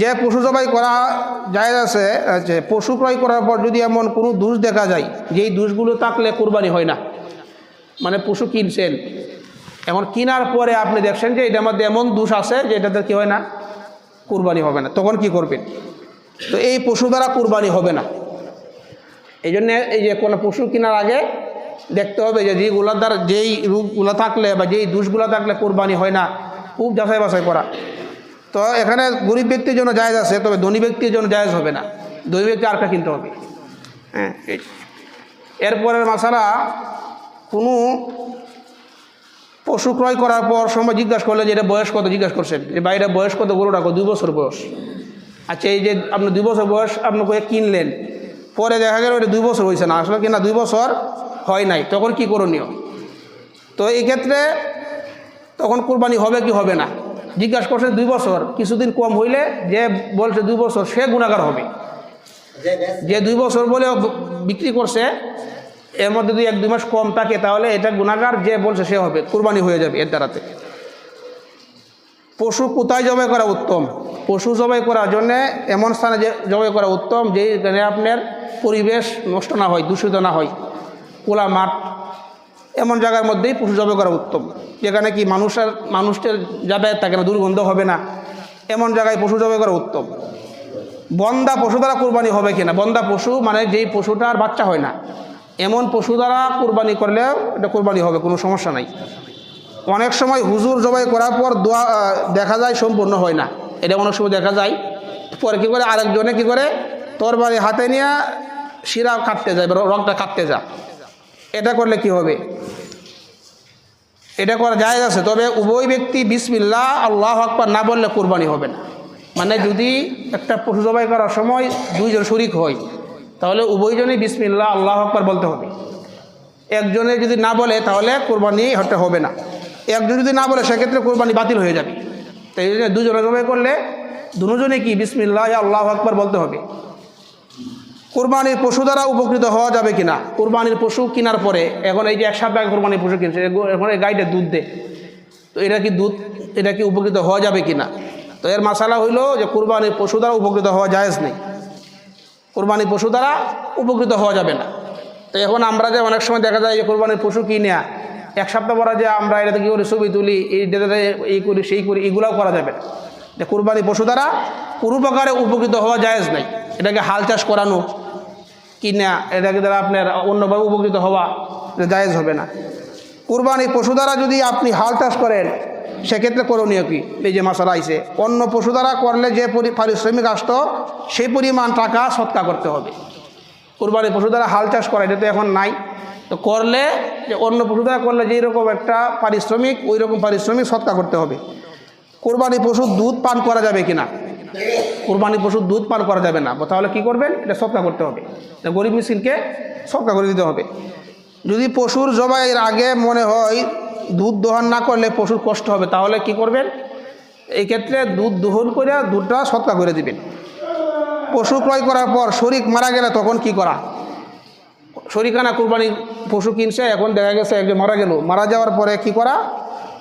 যে পশু জবাই করা জায়েজ আছে, যে পশু ক্রয় করার পর যদি এমন কোনো দোষ দেখা যায় যেই দোষগুলো থাকলে কুরবানি হয় না, মানে পশু কিনছেন, এখন কেনার পরে আপনি দেখছেন যে এটার মধ্যে এমন দোষ আছে যে এটাতে কী হয় না, কুরবানি হবে না, তখন কি করবেন? তো এই পশু দ্বারা কুরবানি হবে না। এই জন্য এই যে কোনো পশু কেনার আগে দেখতে হবে যে যেইগুলোর দ্বারা যেই রোগগুলো থাকলে বা যেই দোষগুলো থাকলে কুরবানি হয় না, খুব যাচাই বাছাই করা। তো এখানে গরিব ব্যক্তির জন্য জায়েজ আছে, তবে ধনী ব্যক্তির জন্য জায়েজ হবে না, ধনী ব্যক্তি আরেকটা কিনতে হবে। হ্যাঁ, এরপরের মাসালা, কোনো পশু ক্রয় করার পর সময় জিজ্ঞাসা করলে যে এটা বয়স কত, জিজ্ঞাসা করছেন যে বাইরে বয়স কত, গরুটা 2 বছর বয়স। আচ্ছা, এই যে আপনি 2 বছর বয়স আপনাকে কিনলেন, পরে দেখা গেল এটা 2 বছর হয়েছে না, আসলে কিনা 2 বছর হয় নাই, তখন কি করণীয়? তো এই ক্ষেত্রে তখন কুরবানি হবে কি হবে না, জিজ্ঞাসা করছে 2 বছর, কিছুদিন কম হইলে যে বলছে 2 বছর সে গুনাহগার হবে। যে 2 বছর বলে বিক্রি করছে এর মধ্যে যদি 1-2 মাস কম থাকে তাহলে এটা গুনাহগার, যে বলছে সে হবে, কুরবানি হয়ে যাবে এর দ্বারাতে। পশু কোথায় জবাই করা উত্তম? পশু জবাই করার জন্যে এমন স্থানে যে জবাই করা উত্তম যেখানে আপনার পরিবেশ নষ্ট না হয়, দূষিত না হয়, খোলা মাঠ, এমন জায়গার মধ্যেই পশু জবাই করা উত্তম, যেখানে কি মানুষের যাতায়াত থাকে না, দুর্গন্ধ হবে না, এমন জায়গায় পশু জবাই করা উত্তম। বন্ধা পশু দ্বারা কুরবানি হবে কিনা, বন্ধা পশু মানে যেই পশুটার বাচ্চা হয় না, এমন পশু দ্বারা কুরবানি করলেও এটা কুরবানি হবে, কোনো সমস্যা নাই। অনেক সময় হুজুর জবাই করার পর দোয়া দেখা যায় সম্পূর্ণ হয় না, এটা অনেক সময় দেখা যায়, পরে কী করে আরেকজনে কী করে তরবারি হাতে নিয়ে শিরা কাটতে যায়, রংটা কাটতে যায়, এটা করলে কি হবে? এটা করা জায়েজ আছে, তবে উভয় ব্যক্তি বিসমিল্লাহ আল্লাহু আকবার না বললে কুরবানি হবে না। মানে যদি একটা পশু জবাই করার সময় 2 জন শরিক হয় তাহলে উভয়জনই বিসমিল্লাহ আল্লাহু আকবার বলতে হবে। একজনে যদি না বলে তাহলে কুরবানি হতে হবে না, একজন যদি না বলে সেক্ষেত্রে কুরবানি বাতিল হয়ে যাবে। তাই জন্য 2 জনে জবাই করলে দুজনে কি বিসমিল্লাহ আল্লাহু আকবার বলতে হবে। কুরবানির পশু দ্বারা উপকৃত হওয়া যাবে কিনা, কুরবানির পশু কেনার পরে, এখন এই যে 1 সপ্তাহ কুরবানির পশু কিনছে, এখন এই গাইটা দুধ দেয়, তো এটা কি উপকৃত হওয়া যাবে কিনা? তো এর মাসালা হইল যে কুরবানির পশু দ্বারা উপকৃত হওয়া জায়েজ নেই, কুরবানির পশু দ্বারা উপকৃত হওয়া যাবে না। তো এখন আমরা যে অনেক সময় দেখা যায় যে কুরবানির পশু কিনে 1 সপ্তাহ পরে যে আমরা এটাতে কী করি, ছবি তুলি, এই করি সেই করি, এগুলাও করা যাবে না। যে কুরবানির পশু দ্বারা কোনো প্রকারে উপকৃত হওয়া জায়েজ নেই। এটাকে হাল চাষ করানো কিনা, এটাকে দ্বারা আপনার অন্যভাবে উপকৃত হওয়া জায়েজ হবে না। কুরবানির পশু দ্বারা যদি আপনি হাল চাষ করেন সেক্ষেত্রে করণীয় কি, এই যে মাসালা আইছে, অন্য পশু দ্বারা করলে যে পারিশ্রমিক আসতো সেই পরিমাণ টাকা সৎকা করতে হবে। কুরবানির পশু দ্বারা হাল চাষ করা এটা তো এখন নাই, তো করলে যে অন্য পশু দ্বারা করলে যেই রকম একটা পারিশ্রমিক, ওই রকম পারিশ্রমিক সৎকা করতে হবে। কুরবানির পশুর দুধ পান করা যাবে কিনা, কুরবানির পশুর দুধ পান করা যাবে না, তাহলে কি করবেন, এটা সৎকা করতে হবে, গরিব মিসকিনকে সৎকা করে দিতে হবে। যদি পশুর জবাইয়ের আগে মনে হয় দুধ দহন না করলে পশুর কষ্ট হবে, তাহলে কি করবেন, এই ক্ষেত্রে দুধ দহন করে দুধটা সৎকা করে দিবেন। পশু ক্রয় করার পর শরিক মারা গেলে তখন কি করা? শরিকানা কুরবানি পশু কিনছে, এখন দেখা গেছে একজন মারা গেল, মারা যাওয়ার পরে কি করা,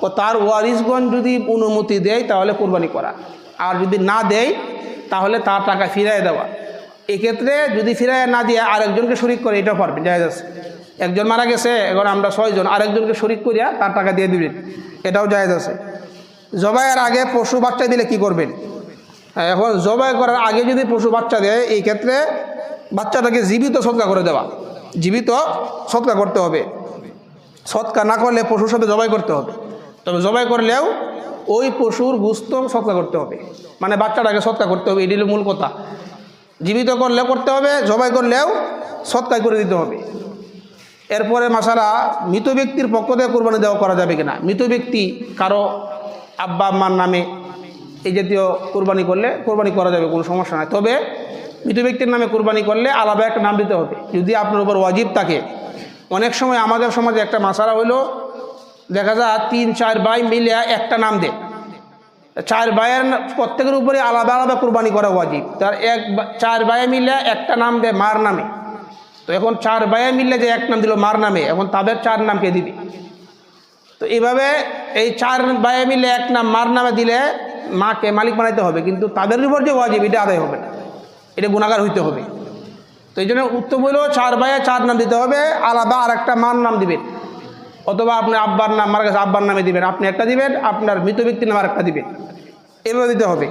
ও তার ওয়ারিসগণ যদি অনুমতি দেয় তাহলে কুরবানি করা, আর যদি না দেয় তাহলে তার টাকা ফিরাই দেওয়া। এক্ষেত্রে যদি ফিরাই না দিয়ে আরেকজনকে শরিক করে এটাও পারবে, জায়েজ আছে। একজন মারা গেছে, এখন আমরা 6 জন, আরেকজনকে শরিক করিয়া তার টাকা দিয়ে দিবেন, এটাও জায়েজ আছে। জবাইয়ের আগে পশু বাচ্চা দিলে কি করবেন? এখন জবাই করার আগে যদি পশু বাচ্চা দেয়, এই ক্ষেত্রে বাচ্চাটাকে জীবিত সৎকা করে দেওয়া, জীবিত সৎকা করতে হবে। সৎকা না করলে পশুর সাথে জবাই করতে হবে, তবে জবাই করলেও ওই পশুর গোশত সৎকা করতে হবে, মানে বাচ্চাটাকে সৎকা করতে হবে, এটি হলো মূল কথা। জীবিত করলেও করতে হবে, জবাই করলেও সৎকাই করে দিতে হবে। এরপরে মাসালা, মৃত ব্যক্তির পক্ষ থেকে কোরবানি দেওয়া করা যাবে কিনা। মৃত ব্যক্তি কারো আব্বা আম্মার নামে এই জাতীয় কোরবানি করলে কোরবানি করা যাবে, কোনো সমস্যা নাই। তবে মৃত ব্যক্তির নামে কোরবানি করলে আলাদা একটা নাম দিতে হবে। যদি আপনার উপর ওয়াজিব থাকে অনেক সময় আমাদের সমাজে একটা মাসালা হইল, দেখা যায় 3-4 ভাই মিলে একটা নাম দেয়, 4 ভাইয়ের প্রত্যেকের উপরে আলাদা আলাদা কুরবানি করা ওয়াজিব। তার 4 ভাই মিলে একটা নাম দেয় মার নামে। তো এখন 4 ভাই মিলে যে এক নাম দিল মার নামে, এখন তাদের 4 নামকে দিবে। তো এইভাবে এই 4 ভাই মিলে এক নাম মার নামে দিলে মাকে মালিক বানাইতে হবে, কিন্তু তাদের উপর যে ওয়াজিব এটা আদায় হবে না, এটা গুনাহগার হইতে হবে। তো এই জন্য উত্তম হইল 4 ভাইয়ে 4 নাম দিতে হবে, আলাদা আর একটা মার নাম দিবেন, অথবা আপনি আব্বার নাম মার কাছে আব্বার নামে দিবেন, আপনি একটা দিবেন, আপনার মৃত ব্যক্তির নাম আর একটা দিবেন, এভাবে দিতে হবে।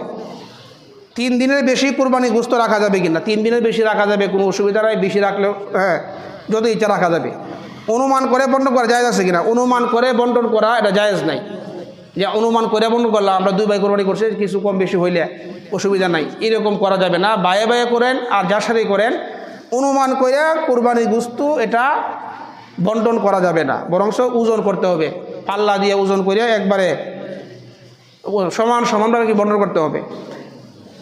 3 দিনের বেশি কুরবানি গোশত রাখা যাবে কিনা? 3 দিনের বেশি রাখা যাবে, কোনো অসুবিধা নাই। বেশি রাখলেও হ্যাঁ, যত ইচ্ছা রাখা যাবে। অনুমান করে বন্টন করা জায়েজ আছে কিনা? অনুমান করে বন্টন করা এটা জায়েজ নাই, যে অনুমান করে বন্টন করলাম, আমরা 2 ভাই কোরবানি করছি, কিছু কম বেশি হইলে অসুবিধা নাই, এরকম করা যাবে না। বায়ে বায়ে করেন আর যার সাথেই করেন, অনুমান করে কোরবানির গোশত এটা বন্টন করা যাবে না, বরঞ্চ ওজন করতে হবে, পাল্লা দিয়ে ওজন করে একবারে সমানভাবে কি বন্টন করতে হবে।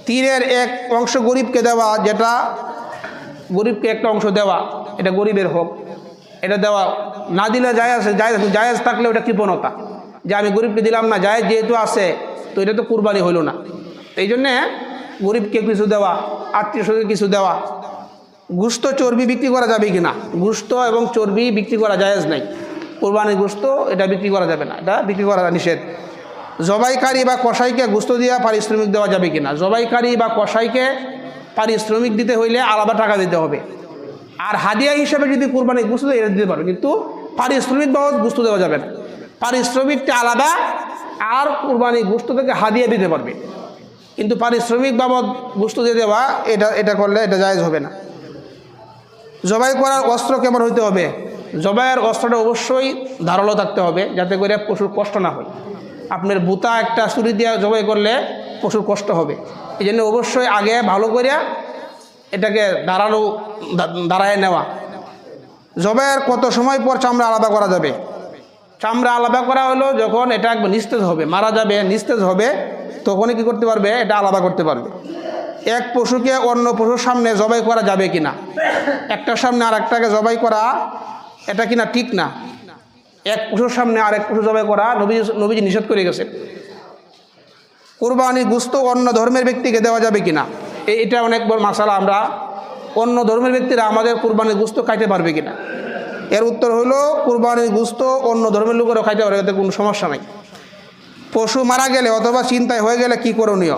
3-এর 1 অংশ গরিবকে দেওয়া, যেটা গরিবকে একটা অংশ দেওয়া, এটা গরিবের হোক, এটা দেওয়া না দিলে জায়েজ থাকলে ওটা কৃপণতা, যে আমি গরিবকে দিলাম না, জায়েজ যেহেতু আছে তো এটা তো কুরবানি হইল না। এই জন্যে গরিবকে কিছু দেওয়া, আত্মীয় স্বজনকে কিছু দেওয়া। গোশত চর্বি বিক্রি করা যাবে কি না? গোশত এবং চর্বি বিক্রি করা জায়েজ নাই, কুরবানির গোশত এটা বিক্রি করা যাবে না, এটা বিক্রি করা নিষেধ। জবাইকারী বা কসাইকে গোশত দিয়া পারিশ্রমিক দেওয়া যাবে কিনা? জবাইকারী বা কসাইকে পারিশ্রমিক দিতে হইলে আলাদা টাকা দিতে হবে, আর হাদিয়া হিসেবে যদি কুরবানির গোশত এটা দিতে পারবে, কিন্তু পারিশ্রমিক বাবদ গোশত দেওয়া যাবে না। পারিশ্রমিকটা আলাদা, আর কুরবানির গোশত থেকে হাদিয়া দিতে পারবে, কিন্তু পারিশ্রমিক বাবদ গোশত দিয়ে দেওয়া এটা করলে এটা জায়েজ হবে না। জবাই করার অস্ত্র কেমন হইতে হবে? জবাইয়ের অস্ত্রটা অবশ্যই ধারালো থাকতে হবে, যাতে করে পশুর কষ্ট না হয়। আপনার বুতা একটা ছুরি দিয়ে জবাই করলে পশুর কষ্ট হবে, এই জন্য অবশ্যই আগে ভালো করে এটাকে দাঁড়ায় নেওয়া। জবাইয়ের কত সময় পর চামড়া আলাদা করা যাবে? চামড়া আলাদা করা হলো যখন এটা একবার নিস্তেজ হবে, মারা যাবে, নিস্তেজ হবে, তখনই কি করতে পারবে? এটা আলাদা করতে পারবে। এক পশুকে অন্য পশুর সামনে জবাই করা যাবে কিনা? একটার সামনে আর একটাকে জবাই করা এটা কিনা ঠিক না। এক পশুর সামনে আরেক পশু জবাই করা নবীজি নিষেধ করে গেছে। কুরবানির গোশত অন্য ধর্মের ব্যক্তিকে দেওয়া যাবে কিনা? এটা অনেক বড় মাসালা। আমরা অন্য ধর্মের ব্যক্তিরা আমাদের কুরবানির গোশত খাইতে পারবে কিনা? এর উত্তর হলো কুরবানির গোশত অন্য ধর্মের লোকেরাও খাইতে পারবে, এতে কোনো সমস্যা নাই। পশু মারা গেলে অথবা চিন্তায় হয়ে গেলে কি করণীয়?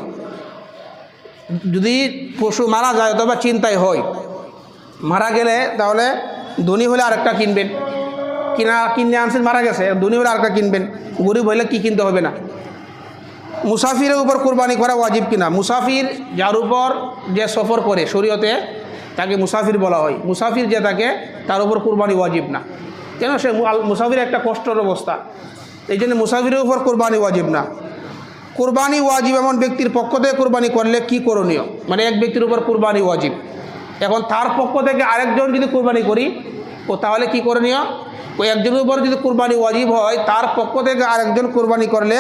যদি পশু মারা যায় অথবা চিন্তায় হয়, মারা গেলে তাহলে ধনী হলে আরেকটা কিনবেন, কিনে আনছেন, মারা গেছে, ধনী হলে আরেকটা কিনবেন, গরিব হলে কি কিনতে হবে না। মুসাফিরের উপর কুরবানি করা ওয়াজিব কিনা? মুসাফির যার উপর যে সফর করে শরীয়তে তাকে মুসাফির বলা হয়। মুসাফির যে থাকে তার উপর কুরবানি ওয়াজিব না, কেন? সে মুসাফির একটা কষ্টের অবস্থা, এই জন্য মুসাফিরের উপর কুরবানি ওয়াজিব না। কুরবানি ওয়াজিব এমন ব্যক্তির পক্ষ থেকে কুরবানি করলে কি করণীয়? মানে এক ব্যক্তির উপর কুরবানি ওয়াজিব, এখন তার পক্ষ থেকে আরেকজন যদি কুরবানি করি তাহলে কি করণীয়? ওই একজনের উপর যদি কুরবানি ওয়াজিব হয়, তার পক্ষ থেকে আরেকজন কুরবানি করলে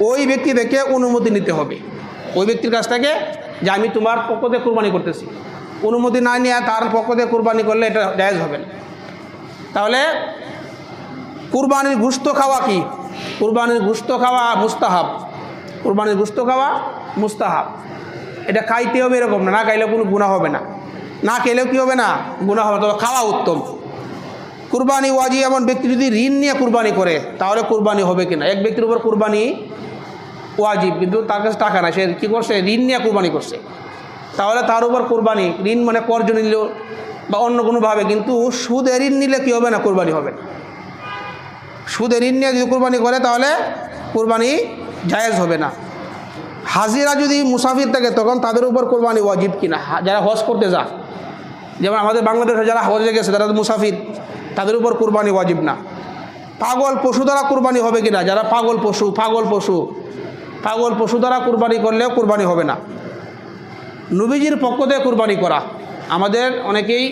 ওই ব্যক্তি থেকে অনুমতি নিতে হবে, ওই ব্যক্তির কাছ থেকে, যে আমি তোমার পক্ষ থেকে কুরবানি করতেছি। অনুমতি না নিয়ে তার পক্ষ থেকে কুরবানি করলে এটা জায়েজ হবে না। তাহলে কুরবানির গোশত খাওয়া কি? কুরবানির গোশত খাওয়া মুস্তাহাব, কুরবানির গোশত খাওয়া মুস্তাহাব। এটা খাইতে হবে এরকম না, না খাইলে কোনো গুনাহ হবে না, না খেলেও কী হবে না? গুনাহ হবে, তবে খাওয়া উত্তম। কুরবানি ওয়াজিব এমন ব্যক্তি যদি ঋণ নিয়ে কুরবানি করে তাহলে কুরবানি হবে কিনা? এক ব্যক্তির উপর কুরবানি ওয়াজিব, কিন্তু তার কাছে টাকা না, সে কী করছে? ঋণ নিয়ে কুরবানি করছে, তাহলে তার উপর কুরবানি, ঋণ মানে কর্জ নিল বা অন্য কোনোভাবে, কিন্তু সুদে ঋণ নিলে কী হবে না? কুরবানি হবে না। সুদে ঋণ নিয়ে যদি কুরবানি করে তাহলে কুরবানি জায়েজ হবে না। হাজিরা যদি মুসাফির থাকে তখন তাদের উপর কুরবানি ওয়াজিব কিনা? যারা হজ করতে যায়, যেমন আমাদের বাংলাদেশে যারা হজে গেছে তারা মুসাফির, তাদের উপর কুরবানি ওয়াজিব না। পাগল পশু দ্বারা কুরবানি হবে কিনা? যারা পাগল পশু দ্বারা কুরবানি করলেও কুরবানি হবে না। নবীজির পক্ষ থেকে কুরবানি করা, আমাদের অনেকেই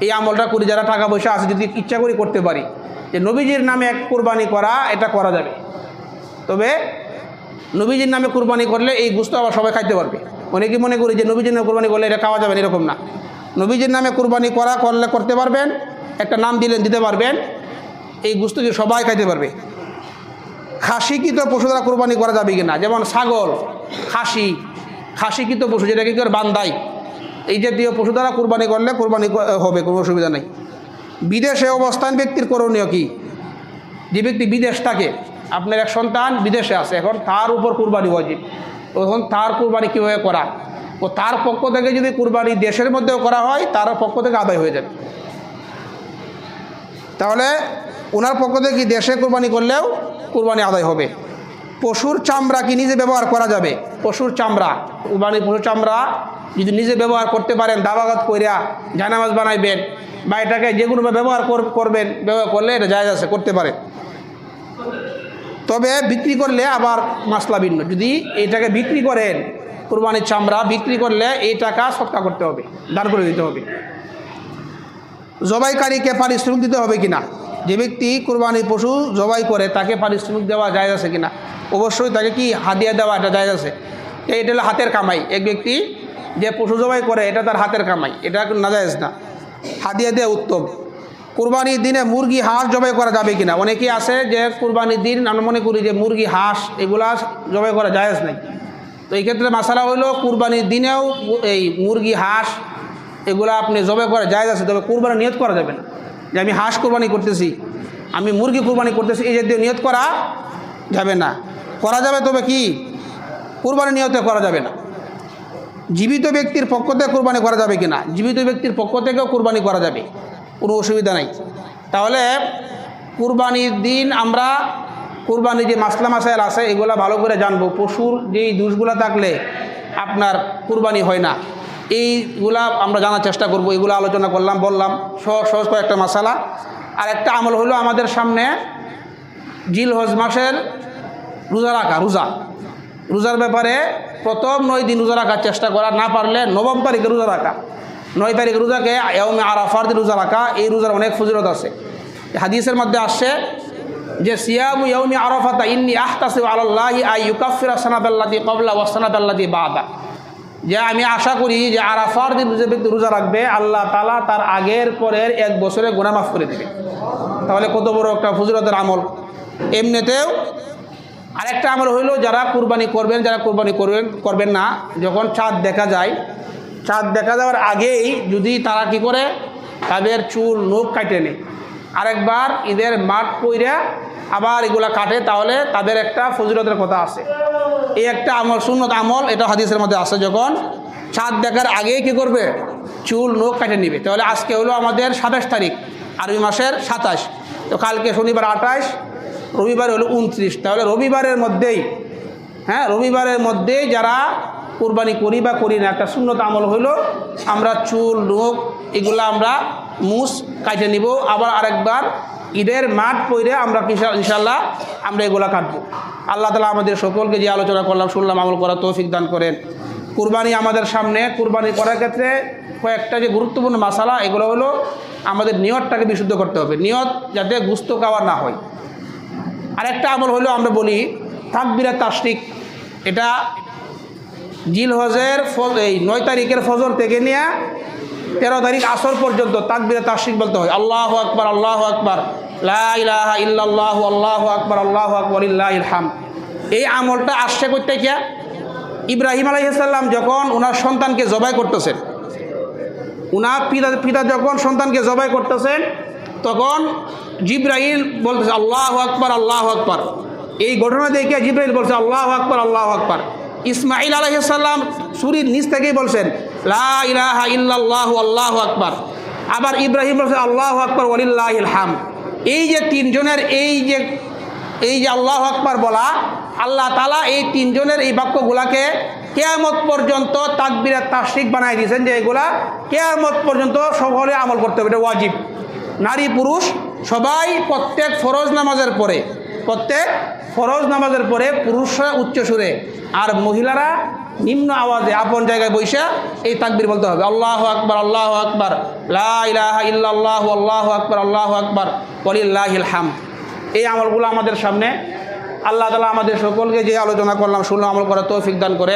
এই আমলটা করি, যারা টাকা পয়সা আছে, যদি ইচ্ছা করি করতে পারি, যে নবীজির নামে এক কুরবানি করা, এটা করা যাবে। তবে নবীজির নামে কুরবানি করলে এই গোশত আবার সবাই খাইতে পারবে। অনেকেই মনে করি যে নবীজির নামে কুরবানি করলে এটা খাওয়া যাবে, এরকম না। নবীজির নামে কুরবানি করলে করতে পারবেন, একটা নাম দিতে পারবেন, এই গোশত কি সবাই খাইতে পারবে? খাসিকৃত পশু দ্বারা কোরবানি করা যাবে কিনা, যেমন ছাগল, খাসিকৃত পশু যেটা কি করে বান্দাই, এই জাতীয় পশু দ্বারা কোরবানি করলে কোরবানি হবে, কোনো অসুবিধা নেই। বিদেশে অবস্থান ব্যক্তির করণীয় কি? যে ব্যক্তি বিদেশ থাকে, আপনার এক সন্তান বিদেশে আছে, এখন তার উপর কোরবানি ওয়াজিব, তখন তার কোরবানি কীভাবে করা? ও তার পক্ষ থেকে যদি কোরবানি দেশের মধ্যেও করা হয়, তার পক্ষ থেকে আদায় হয়ে যাবে। তাহলে ওনার পক্ষ থেকে কি দেশে কোরবানি করলেও কোরবানি আদায় হবে। পশুর চামড়া কি নিজে ব্যবহার করা যাবে? পশুর চামড়া, কোরবানির পশুর চামড়া যদি নিজে ব্যবহার করতে পারেন, দাবাগাত কইরা জায়নামাজ বানাইবেন বা এটাকে যে কোনো ব্যবহার করবেন, ব্যবহার করলে এটা জায়েজ আছে, করতে পারেন। তবে বিক্রি করলে আবার মাসলা ভিন্ন। যদি এটাকে বিক্রি করেন, কোরবানির চামড়া বিক্রি করলে এই টাকা সৎকা করতে হবে, দান করে দিতে হবে। জবাইকারীকে পারিশ্রমিক দিতে হবে কিনা? যে ব্যক্তি কোরবানির পশু জবাই করে তাকে পারিশ্রমিক দেওয়া জায়েজ আছে কিনা? অবশ্যই তাকে কি হাদিয়া দেওয়া, এটা জায়েজ আছে। এটা হলো হাতের কামাই। এক ব্যক্তি যে পশু জবাই করে এটা তার হাতের কামাই, এটা নাজায়েজ না, হাদিয়া দেওয়া উত্তম। কুরবানির দিনে মুরগি হাঁস জবাই করা যাবে কিনা? অনেকেই আছে যে কুরবানির দিন আমরা মনে করি যে মুরগি হাঁস এগুলা জবাই করা জায়েজ নাই। তো এই ক্ষেত্রে মাসালা হইল কুরবানির দিনেও এই মুরগি হাঁস এগুলা আপনি জবাই করা জায়েজ আছে, তবে কুরবানি নিয়ত করা যাবে না যে আমি হাঁস কোরবানি করতেছি, আমি মুরগি কোরবানি করতেছি, এই জাতীয় নিয়ত করা যাবে না। করা যাবে তবে কি কুরবানি নিয়তে করা যাবে না। জীবিত ব্যক্তির পক্ষ থেকে কোরবানি করা যাবে কিনা? জীবিত ব্যক্তির পক্ষ থেকেও কোরবানি করা যাবে, কোনো অসুবিধা নাই। তাহলে কুরবানির দিন আমরা কুরবানির যে মাসলা মাসাইল আছে এগুলা ভালো করে জানবো। পশুর যেই দোষগুলো থাকলে আপনার কুরবানি হয় না, এইগুলা আমরা জানার চেষ্টা করব। এগুলো আলোচনা করলাম, বললাম সহজ কয়েকটা মাসালা। আর একটা আমল হলো আমাদের সামনে জিলহজ মাসের রোজা রাখা। রোজার ব্যাপারে প্রথম 9 দিন রোজা রাখার চেষ্টা করা, না পারলে 9 তারিখে রোজা রাখা। 9 তারিখ রোজাকে ইয়াউমে আরাফার দিন রোজা রাখা, এই রোজার অনেক ফজিলত আছে। হাদিসের মধ্যে আসছে যে সিয়ামু ইয়াউমি আরাফাতা ইন্নী আহতাসিবু আলাল্লাহি আন ইউকাফিরা সানাতাল্লাতী ক্বাবলা ওয়া সানাতাল্লাতী বা'দা, যে আমি আশা করি যে আরাফার দিন যে ব্যক্তি রোজা রাখবে আল্লাহ তাআলা তার আগের পরের 1 বছরের গুনাহ মাফ করে দেবে। তাহলে কত বড় একটা ফজিলতের আমল। এমনিতেও আরেকটা আমল হইলো যারা কুরবানি করবেন, যারা কুরবানি করবেন না, যখন চাঁদ দেখা যায়, চাঁদ দেখা যাওয়ার আগেই যদি তারা কি করে তাদের চুল নখ কাটে নেয়, আরেকবার ঈদের মাঠ পইরা আবার এগুলা কাটে, তাহলে তাদের একটা ফজিলতের কথা আছে। এই একটা আমল সুন্নত আমল, এটা হাদিসের মধ্যে আছে। যখন চাঁদ দেখার আগেই কি করবে, চুল নখ কাটে নিবে। তাহলে আজকে হলো আমাদের 27 তারিখ, আরবি মাসের 27, তো কালকে শনিবার 28, রবিবার হলো 29। তাহলে রবিবারের মধ্যেই যারা কুরবানি করি বা করি না, একটা সুন্নত আমল হইলো আমরা চুল নখ এগুলো আমরা মুছ কাটে নিব, আবার আরেকবার ঈদের মাঠ পইরে আমরা ইনশাল্লাহ আমরা এগুলা কাটবো। আল্লাহ তাআলা আমাদের সকলকে যে আলোচনা করলাম শুনলাম আমল করার তৌফিক দান করেন। কুরবানি আমাদের সামনে, কুরবানি করার ক্ষেত্রে কয়েকটা যে গুরুত্বপূর্ণ মাসালা, এগুলো হলো আমাদের নিয়তটাকে বিশুদ্ধ করতে হবে, নিয়ত যাতে গোশত খাওয়া না হয়। আরেকটা আমল হলো আমরা বলি তাকবীরে তাশরিক। এটা জিলহজের এই 9 তারিখের ফজর থেকে নিয়ে 13 তারিখ আসর পর্যন্ত তাকবীরে তাশরিক বলতে হয়। আল্লাহু আকবার, আল্লাহু আকবার, লা ইলাহা ইল্লাল্লাহু, আল্লাহু আকবার, আল্লাহু আকবার, লিল্লাহিল হামদ। এই আমলটা আসছে করতে গিয়া ইব্রাহিম আলাইহিস সালাম যখন ওনার সন্তানকে জবাই করতেছেন, ওনার পিতা যখন সন্তানকে জবাই করতেছেন, তখন জিবরাইল বলতেছে আল্লাহু আকবার, আল্লাহু আকবার। এই ঘটনা দেখে জিবরাইল বলছে আল্লাহু আকবার, আল্লাহু আকবার। ইসমাঈল আলাইহিস সালাম সূরার নিচ থেকেই বলছেন লা ইলাহা ইল্লাল্লাহু, আল্লাহু আকবার। আবার ইব্রাহিম বলছে আল্লাহু আকবার ওয়ালিল্লাহিল হামদ। এই যে তিনজনের এই যে আল্লাহু আকবার বলা, আল্লাহ তাআলা এই তিনজনের এই বাক্যগুলাকে কিয়ামত পর্যন্ত তাকবীরে তাশরিক বানাই দিয়েছেন, যে এগুলা কিয়ামত পর্যন্ত সকলে আমল করতে হবে, এটা ওয়াজিব। নারী পুরুষ সবাই প্রত্যেক ফরজ নামাজের পরে পুরুষরা উচ্চ সুরে আর মহিলারা নিম্ন আওয়াজে আপন জায়গায় বসে এই তাকবীর বলতে হবে। আল্লাহু আকবার, আল্লাহু আকবার, লা ইলাহা ইল্লাল্লাহু, আল্লাহু আকবার, আল্লাহু আকবার, ওয়ালিল্লাহিল হামদ। এই আমলগুলো আমাদের সামনে। আল্লাহ তাআলা আমাদের সকলকে যে আলোচনা করলাম শুনলাম আমল করার তৌফিক দান করেন।